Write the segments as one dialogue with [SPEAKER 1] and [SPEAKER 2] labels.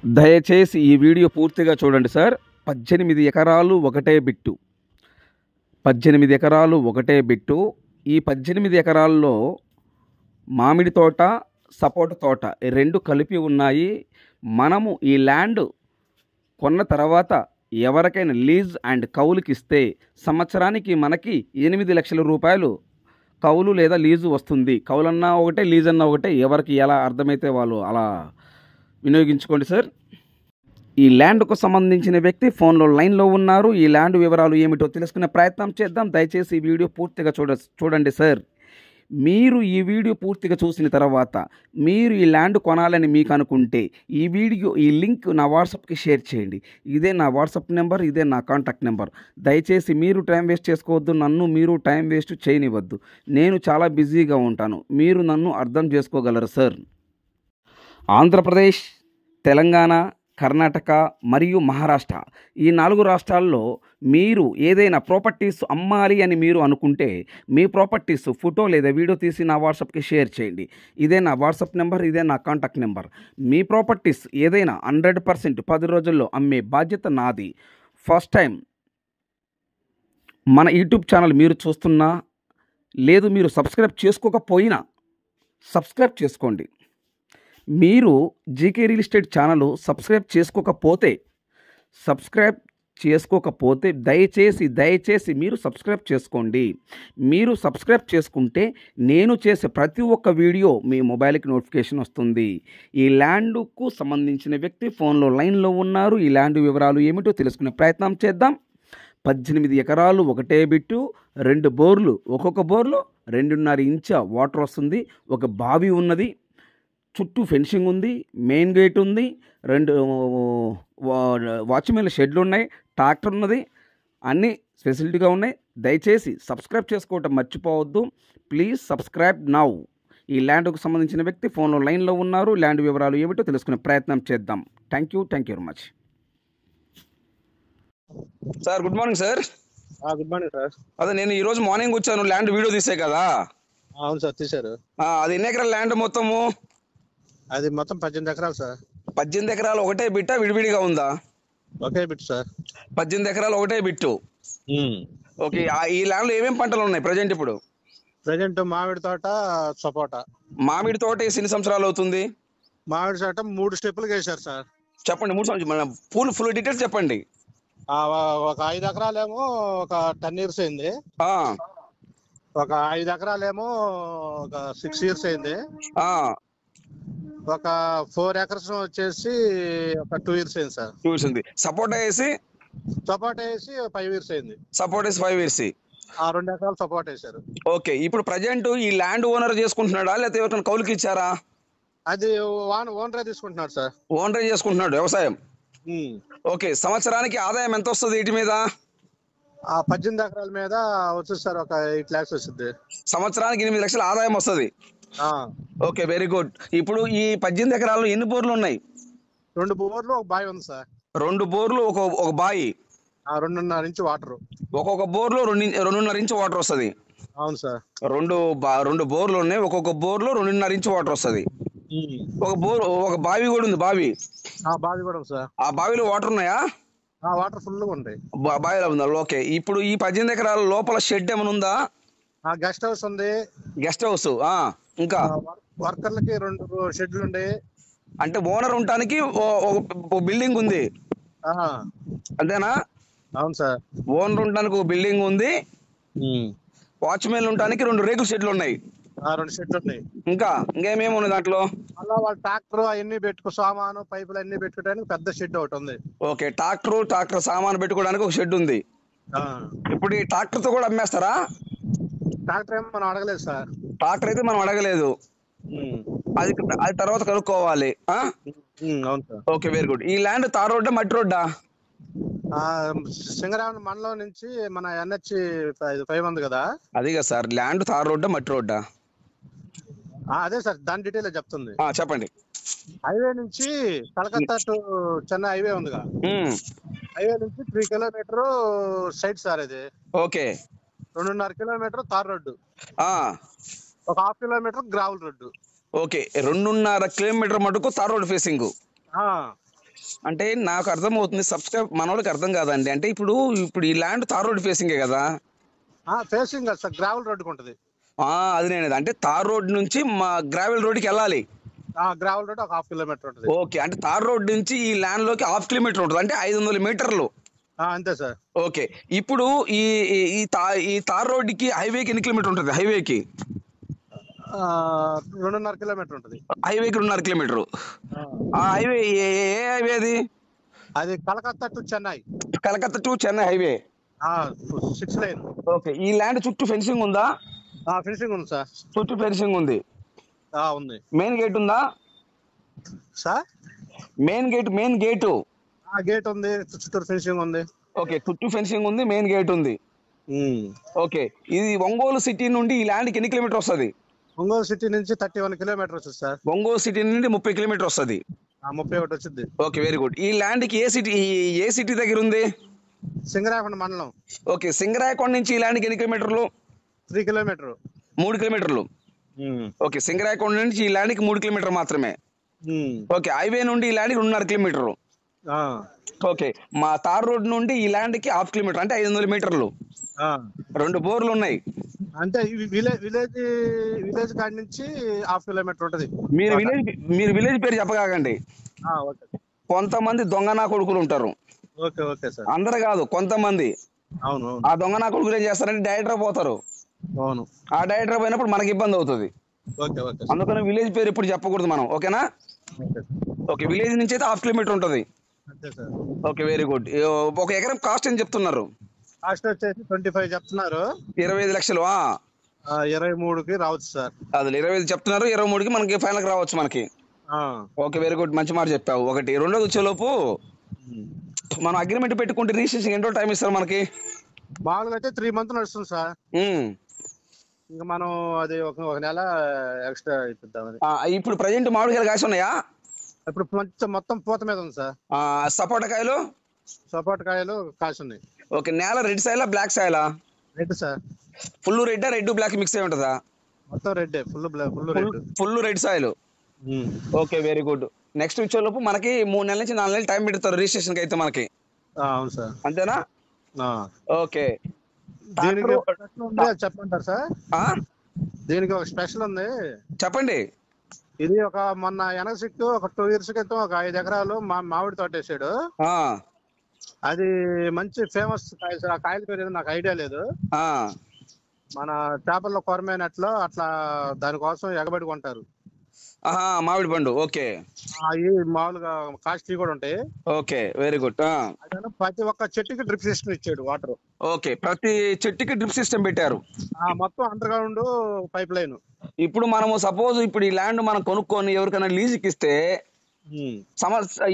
[SPEAKER 1] దయచేసి ఈ వీడియో పూర్తిగా చూడండి సార్. 18 ఎకరాలు ఒకటే బిట్టు. 18 ఎకరాలు ఒకటే బిట్టు. ఈ 18 ఎకరాల్లో మామిడి తోట, సపోటా తోట రెండు కలిపి ఉన్నాయి. మనము ఈ ల్యాండ్ కొన్న తర్వాత ఎవరికైనా లీజ్ అండ్ కౌలుకి ఇస్తే సంవత్సరానికి మనకి 8 లక్షల రూపాయలు కౌలు లేదా లీజు వస్తుంది. కౌలన్నా ఒకటే, లీజ్ అన్నా ఒకటే, ఎవరికి ఎలా అర్థమైతే వాళ్ళు అలా వినియోగించుకోండి సార్. ఈ ల్యాండ్కు సంబంధించిన వ్యక్తి ఫోన్లో లైన్లో ఉన్నారు. ఈ ల్యాండ్ వివరాలు ఏమిటో తెలుసుకునే ప్రయత్నం చేద్దాం. దయచేసి ఈ వీడియో పూర్తిగా చూడండి సార్. మీరు ఈ వీడియో పూర్తిగా చూసిన తర్వాత మీరు ఈ ల్యాండ్ కొనాలని మీకు అనుకుంటే ఈ లింక్ నా వాట్సాప్కి షేర్ చేయండి. ఇదే నా వాట్సాప్ నెంబర్, ఇదే నా కాంటాక్ట్ నెంబర్. దయచేసి మీరు టైం వేస్ట్ చేసుకోవద్దు, నన్ను మీరు టైం వేస్ట్ చేయనివ్వద్దు. నేను చాలా బిజీగా ఉంటాను, మీరు నన్ను అర్థం చేసుకోగలరు సార్. ఆంధ్రప్రదేశ్, తెలంగాణ, కర్ణాటక మరియు మహారాష్ట్ర ఈ 4 రాష్ట్రాల్లో మీరు ఏదైనా ప్రాపర్టీస్ అమ్మాలి అని మీరు అనుకుంటే మీ ప్రాపర్టీస్ ఫోటో లేదా వీడియో తీసి నా వాట్సాప్కి షేర్ చేయండి. ఇదే నా వాట్సాప్ నెంబర్, ఇదే నా కాంటాక్ట్ నెంబర్. మీ ప్రాపర్టీస్ ఏదైనా 100% 10 రోజుల్లో అమ్మే బాధ్యత నాది. ఫస్ట్ టైం మన యూట్యూబ్ ఛానల్ మీరు చూస్తున్నా, లేదు మీరు సబ్స్క్రైబ్ చేసుకోకపోయినా సబ్స్క్రైబ్ చేసుకోండి. మీరు GK real estate channel subscribe చేసుకోకపోతే దయచేసి మీరు సబ్స్క్రైబ్ చేసుకోండి. మీరు సబ్స్క్రైబ్ చేసుకుంటే నేను చేసే ప్రతి ఒక్క వీడియో మీ మొబైల్కి నోటిఫికేషన్ వస్తుంది. ఈ ల్యాండ్కు సంబంధించిన వ్యక్తి ఫోన్లో లైన్లో ఉన్నారు. ఈ ల్యాండ్ వివరాలు ఏమిటో తెలుసుకునే ప్రయత్నం చేద్దాం. 18 ఎకరాలు ఒకటే బిట్టు, 2 బోర్లు, ఒక్కొక్క బోర్లో 2.5 ఇంచ వాటర్ వస్తుంది. ఒక బావి ఉన్నది, చుట్టూ ఫెన్సింగ్ ఉంది, మెయిన్ గేట్ ఉంది, 2 వాచ్మెన్ షెడ్లు ఉన్నాయి, ట్రాక్టర్ ఉన్నది, అన్నీ ఫెసిలిటీగా ఉన్నాయి. దయచేసి సబ్స్క్రైబ్ చేసుకోవటం మర్చిపోవద్దు. Please subscribe now. ఈ ల్యాండ్కు సంబంధించిన వ్యక్తి ఫోన్లో లైన్లో ఉన్నారు. ల్యాండ్ వివరాలు ఏమిటో తెలుసుకునే ప్రయత్నం చేద్దాం. Thank you very much sir. Good morning sir.
[SPEAKER 2] Good morning sir.
[SPEAKER 1] అదే నేను ఈరోజు మార్నింగ్ వచ్చాను, ల్యాండ్ వీడియో తీసే కదా.
[SPEAKER 2] అవును సార్, తీశారు.
[SPEAKER 1] అది ఎన్ని ఎకరాల ల్యాండ్ మొత్తము?
[SPEAKER 2] అది మొత్తం 18 ఎకరాలు సార్.
[SPEAKER 1] 18 ఎకరాలు ఒకటే బిట్టా, విడివిడిగా ఉందా?
[SPEAKER 2] ఒకే బిట్ సార్.
[SPEAKER 1] 18 ఎకరాలు ఒకటే బిట్టు. ఓకే. ఈ ల్యాండ్ లో ఏమేమి పంటలు ఉన్నాయి ప్రజెంట్? ఇప్పుడు
[SPEAKER 2] ప్రజెంట్ మామిడి తోట, సపోటా.
[SPEAKER 1] మామిడి తోట వేసి ఎన్ని సంవత్సరాలు అవుతుంది?
[SPEAKER 2] మామిడి తోట 3 స్టెప్పులు వేశారు సార్.
[SPEAKER 1] చెప్పండి. 3 సంవత్సరాలు ఫుల్ డీటెయిల్స్ చెప్పండి.
[SPEAKER 2] ఒక 5 ఎకరాలేమో ఒక 10 ఇయర్స్ అయింది. ఒక 5 ఎకరాలేమో ఒక 6 ఇయర్స్ అయింది. ఒక 4 ఎకర్స్ వచ్చేసి ఒక 2 ఇయర్స్ అయింది సార్.
[SPEAKER 1] 2 ఇయర్స్ ఉంది. సపోటా వేసి
[SPEAKER 2] 5 ఇయర్స్ అయింది.
[SPEAKER 1] సపోటా వేసి 5 ఇయర్స్.
[SPEAKER 2] 2 ఎకరాలు సపోటా వేశారు.
[SPEAKER 1] ఓకే. ఇప్పుడు ప్రజెంట్ ఈ ల్యాండ్ ఓనర్ చేసుకుంటున్నాడా లేకపోతే ఎవరికైనా కౌలుకి ఇచ్చారా?
[SPEAKER 2] అది ఓనరే తీసుకుంటున్నాడు సార్.
[SPEAKER 1] ఓనరే చేసుకుంటున్నాడు వ్యవసాయం. ఓకే. సంవత్సరానికి ఆదాయం ఎంత వస్తుంది వీటి మీద?
[SPEAKER 2] 18 ఎకరాల మీద వచ్చేసి సార్ ఒక 8 lakhs వస్తుంది.
[SPEAKER 1] సంవత్సరానికి 8 లక్షల ఆదాయం వస్తుంది. Okay, very good. ఇప్పుడు ఈ 18 ఎకరాల్లో ఎన్ని బోర్లు ఉన్నాయి?
[SPEAKER 2] 2 బోర్లు, ఒక బావి ఉంది సార్.
[SPEAKER 1] 2 బోర్లు, ఒక బావి,
[SPEAKER 2] 2.5 ఇంచు వాటర్.
[SPEAKER 1] ఒక్కొక్క బోర్లో 2.5 ఇంచు వాటర్ వస్తుంది.
[SPEAKER 2] అవును సార్.
[SPEAKER 1] 2 బోర్లు ఉన్నాయి, ఒక్కొక్క బోర్లో 2.5 ఇంచు వాటర్ వస్తుంది. ఒక బావి కూడా ఉంది. బావి
[SPEAKER 2] కూడా ఉంది సార్.
[SPEAKER 1] ఆ బావిలో వాటర్ ఉన్నాయా?
[SPEAKER 2] వాటర్ ఫుల్ గా ఉంటాయి.
[SPEAKER 1] బావిలో ఉందా? ఓకే. ఇప్పుడు ఈ 18 ఎకరాల లోపల షెడ్ ఏమైనా ఉందా?
[SPEAKER 2] గెస్ట్ హౌస్ ఉంది.
[SPEAKER 1] గెస్ట్ హౌస్, ఇంకా
[SPEAKER 2] వర్కర్లకి 2 షెడ్లు ఉండే.
[SPEAKER 1] అంటే ఓనర్ ఉండటానికి ఒక బిల్డింగ్ ఉంది, అంతేనా?
[SPEAKER 2] అవును సార్.
[SPEAKER 1] ఓనర్ ఉండటానికి ఒక బిల్డింగ్ ఉంది, వాచ్మెన్ ఉండటానికి 2 రేకుల షెడ్లు ఉన్నాయి.
[SPEAKER 2] 2 షెడ్లు ఉన్నాయి.
[SPEAKER 1] ఇంకేమేమి ఉన్నాయి దాంట్లో?
[SPEAKER 2] అలా వాళ్ళ ట్రాక్టర్ అవన్నీ సామాను, పైపులు అన్ని పెట్టుకోవడానికి పెద్ద షెడ్ ఒకటి ఉంది.
[SPEAKER 1] ఓకే. ట్రాక్టర్ సామాను పెట్టుకోవడానికి ఒక షెడ్ ఉంది. ఇప్పుడు ఈ ట్రాక్టర్ తో కూడా అమ్మేస్తారా?
[SPEAKER 2] ట్రాక్టర్ ఏమో మనం అడగలేదు సార్.
[SPEAKER 1] ట్రాక్టర్ అయితే మనం అడగలేదు, అది తర్వాత కనుక్కోవాలి.
[SPEAKER 2] అవును సార్.
[SPEAKER 1] Okay, very good. ఈ ల్యాండ్ తార్ రోడ్డా మట్టి రోడ్డా?
[SPEAKER 2] సింగరావణ మండలం నుంచి మన NH 5 ఉంది కదా,
[SPEAKER 1] అదిగా సార్. ల్యాండ్ తార్ రోడ్డా మట్టి రోడ్డా?
[SPEAKER 2] అదే సార్, దాని డీటెయిల్ చెప్తుంది.
[SPEAKER 1] చెప్పండి.
[SPEAKER 2] హైవే నుంచి కలకత్తా టు చెన్నై హైవే ఉందిగా, హైవే నుంచి 3 కిలోమీటర్ సైడ్ సార్ ఇది.
[SPEAKER 1] ఓకే.
[SPEAKER 2] 2.5 కిలోమీటర్ తార్ రోడ్డు, ఒక 1/2 kilometre gravel road.
[SPEAKER 1] Okay. 2.5 kilometre మటుకు తార్ రోడ్ ఫేసింగ్. అంటే నాకు అర్థమవుతుంది, సబ్స్క్రైబ్ మనోళ్ళకి అర్థం కాదండి. అంటే ఇప్పుడు ఈ ల్యాండ్ తార్ రోడ్ ఫేసింగే కదా?
[SPEAKER 2] ఫేసింగ్ కాదు సార్, గ్రావెల్ రోడ్డుకి ఉంటుంది.
[SPEAKER 1] అది నేను అంటే తార్ రోడ్ నుంచి మా గ్రావెల్ రోడ్కి వెళ్ళాలి.
[SPEAKER 2] గ్రావెల్ రోడ్ ఒక 1/2 కిలోమీటర్ ఉంటుంది.
[SPEAKER 1] ఓకే, అంటే తార్ రోడ్ నుంచి ఈ ల్యాండ్ లోకి 1/2 కిలోమీటర్ ఉంటుంది, అంటే 500 మీటర్లు.
[SPEAKER 2] అంతే సార్.
[SPEAKER 1] ఓకే, ఇప్పుడు ఈ ఈ తార్ రోడ్డుకి హైవేకి ఎన్ని కిలోమీటర్ ఉంటుంది? హైవేకి
[SPEAKER 2] 2.5 కిలోమీటర్ ఉంటుంది.
[SPEAKER 1] హైవేకి 2.5 కిలోమీటర్. ఆ హైవే ఏ హైవే అది?
[SPEAKER 2] అది Calcutta to Chennai.
[SPEAKER 1] Calcutta to Chennai highway
[SPEAKER 2] 6 line.
[SPEAKER 1] Okay, ఈ ల్యాండ్ చుట్టూ ఫెన్సింగ్ ఉందా?
[SPEAKER 2] ఫినిషింగ్ ఉంది సార్.
[SPEAKER 1] చుట్టూ ఫెన్సింగ్ ఉంది.
[SPEAKER 2] ఉంది.
[SPEAKER 1] మెయిన్ గేట్ ఉందా
[SPEAKER 2] సార్?
[SPEAKER 1] మెయిన్ గేట్
[SPEAKER 2] గేట్ ఉంది, చుట్టూ ఫినిషింగ్ ఉంది.
[SPEAKER 1] ఓకే, చుట్టూ ఫెన్సింగ్ ఉంది, మెయిన్ గేట్ ఉంది. ఓకే, ఇది ఒంగోలు సిటీ నుండి ఈ ల్యాండ్కి ఎన్ని కిలోమీటర్ వస్తుంది?
[SPEAKER 2] ఒంగోలు సిటీ నుంచి 31 కిలోమీటర్ వస్తుంది సార్.
[SPEAKER 1] ఒంగోలు సిటీ నుండి 30 కిలోమీటర్ వస్తుంది.
[SPEAKER 2] 31 వచ్చింది. Okay,
[SPEAKER 1] very good. ఈ ల్యాండ్కి ఏ సిటీ దగ్గర ఉంది?
[SPEAKER 2] సింగరాయకొండ మండలం.
[SPEAKER 1] ఓకే, సింగరాయకొండ నుంచి ఈ ల్యాండ్కి ఎన్ని కిలోమీటర్లు?
[SPEAKER 2] 3 కిలోమీటర్.
[SPEAKER 1] 3 కిలోమీటర్లు. ఓకే, సింగరాయకొండ నుంచి ఈ ల్యాండ్కి 3 కిలోమీటర్ మాత్రమే. ఓకే, హైవే నుండి ఈ ల్యాండ్కి 2.5 కిలోమీటర్లు. ఓకే, మా తార్ రోడ్ నుండి ఈ ల్యాండ్కి 1/2 కిలోమీటర్, అంటే 500 మీటర్లు. 2 బోర్లు ఉన్నాయి.
[SPEAKER 2] అంటే విలేజ్ కాడి నుంచి 1/2 కిలోమీటర్ ఉంటుంది.
[SPEAKER 1] మీరు విలేజ్ పేరు చెప్పగాకండి. కొంతమంది దొంగనా కొడుకులు ఉంటారు.
[SPEAKER 2] Okay okay sir.
[SPEAKER 1] అందరు కాదు, కొంతమంది.
[SPEAKER 2] అవును.
[SPEAKER 1] ఆ దొంగనా కొడుకులు ఏం చేస్తారంటే డైరెక్టర్ పోతారు.
[SPEAKER 2] అవును.
[SPEAKER 1] ఆ డైరెక్టర్ పోయినప్పుడు మనకి ఇబ్బంది అవుతుంది. అందుకని విలేజ్ పేరు ఎప్పుడు చెప్పకూడదు మనం. ఓకేనా? ఓకే, విలేజ్ నుంచి అయితే 1/2 కిలోమీటర్ ఉంటుంది. Okay, very good. ఒక ఎకరం కాస్ట్ అని చెప్తున్నారు?
[SPEAKER 2] కాస్ట్ వచ్చేసి 25 చెప్తున్నారు.
[SPEAKER 1] 25 లక్షలు.
[SPEAKER 2] 23కి రావచ్చు సార్.
[SPEAKER 1] అది 25 చెప్తున్నారు, 23కి మనకి ఫైనల్ రావచ్చు మనకి. ఓకే, వెరీ గుడ్, మంచి మాట చెప్పావు. ఒకటి. రెండోది వచ్చేలోపు మనం అగ్రిమెంట్ పెట్టుకుంటే రిజిస్ట్రేషన్ ఎన్ని రోజులు టైం ఇస్తారు మనకి?
[SPEAKER 2] మామూలుగా అయితే 3 మంత్స్ నడుస్తుంది సార్. ఇంకా మనం అది ఒక నెల ఎక్స్ట్రా ఇప్పిద్దామని.
[SPEAKER 1] ఇప్పుడు ప్రజెంట్ మామిడికాయలు కాసి ఉన్నాయా?
[SPEAKER 2] ఇప్పుడు మొత్తం పూత మీద ఉంది సార్. సపోటా కాయలు కాసి ఉన్నాయి.
[SPEAKER 1] ఓకే, నేల రెడ్ సాయిలా బ్లాక్ సాయిలా?
[SPEAKER 2] Red sir.
[SPEAKER 1] Full red black mix అయి ఉంటుందా?
[SPEAKER 2] మొత్తం red. Full
[SPEAKER 1] red soil. Okay, very good. Next వచ్చేలోపు మనకి 3 నెలల నుంచి 4 నెలలు టైం పెడతారు రిజిస్ట్రేషన్ కి అయితే మనకి.
[SPEAKER 2] అవును సార్.
[SPEAKER 1] అంతేనా? ఓకే,
[SPEAKER 2] చెప్పంటారు సార్. దీనికి ఒక స్పెషల్ ఉంది, చెప్పండి. ఇది మొన్న ఎనగసిక్కు ఒక 2 years క్రితం ఒక 5 ఎకరాలు మామిడి తోట వేసాడు. అది మంచి ఫేమస్ కాయ సార్. ఆ కాయల పేరు ఏదో నాకు ఐడియా లేదు. మన చేపల్లో కొరమేనట్లో అట్లా దానికోసం ఎగబడి కొంటారు
[SPEAKER 1] మామిడి పండు. ఓకే,
[SPEAKER 2] మామూలుగా కాస్ట్లీ కూడా ఉంటాయి.
[SPEAKER 1] Okay, very good.
[SPEAKER 2] ప్రతి ఒక్క చెట్టుకి డ్రిప్ సిస్టమ్ ఇచ్చాడు వాటర్.
[SPEAKER 1] ఓకే, ప్రతి చెట్టుకి డ్రిప్ సిస్టమ్ పెట్టారు.
[SPEAKER 2] మొత్తం అండర్ గ్రౌండ్ పైప్ లైన్.
[SPEAKER 1] ఇప్పుడు మనము సపోజ్ ఇప్పుడు ఈ ల్యాండ్ మనం కొనుక్కొని ఎవరికైనా లీజుకి ఇస్తే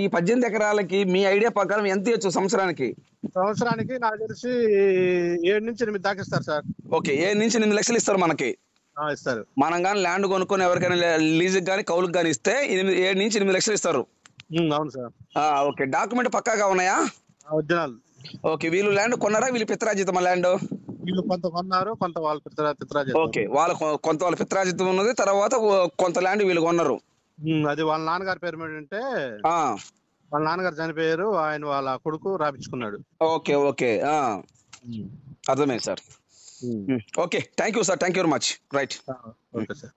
[SPEAKER 1] ఈ 18 ఎకరాలకి మీ ఐడియా ప్రకారం ఎంత ఇవ్వచ్చు సంవత్సరానికి?
[SPEAKER 2] నాకు తెలిసి 7 నుంచి 8 దాకా ఇస్తారు సార్.
[SPEAKER 1] ఓకే, 7 నుంచి 8 లక్షలు ఇస్తారు మనకి.
[SPEAKER 2] ఇస్తారు.
[SPEAKER 1] మనం కానీ ల్యాండ్ కొనుక్కొని ఎవరికైనా లీజుకి కానీ కౌలుకి కానీ ఇస్తే 7 నుంచి 8 లక్షలు ఇస్తారు.
[SPEAKER 2] అవును సార్.
[SPEAKER 1] ఓకే, డాక్యుమెంట్ పక్కాగా ఉన్నాయా?
[SPEAKER 2] ఒరిజినల్.
[SPEAKER 1] ఓకే, వీళ్ళు ల్యాండ్ కొన్నారా? వీళ్ళు పిత్రాజితం ల్యాండ్?
[SPEAKER 2] వీళ్ళు కొంత కొన్నారు, కొంత వాళ్ళు పిత్రాజితం.
[SPEAKER 1] ఓకే, కొంత వాళ్ళ పిత్రాజితం ఉన్నది, తర్వాత కొంత ల్యాండ్ వీళ్ళు కొన్నారు.
[SPEAKER 2] అది వాళ్ళ నాన్నగారి పేరు మీద ఉంటే వాళ్ళ నాన్నగారు చనిపోయారు, ఆయన వాళ్ళ కొడుకు రాపించుకున్నాడు.
[SPEAKER 1] ఓకే ఓకే, అర్థమైంది sir. Okay, thank you sir, thank you very much. Right.
[SPEAKER 2] Okay sir.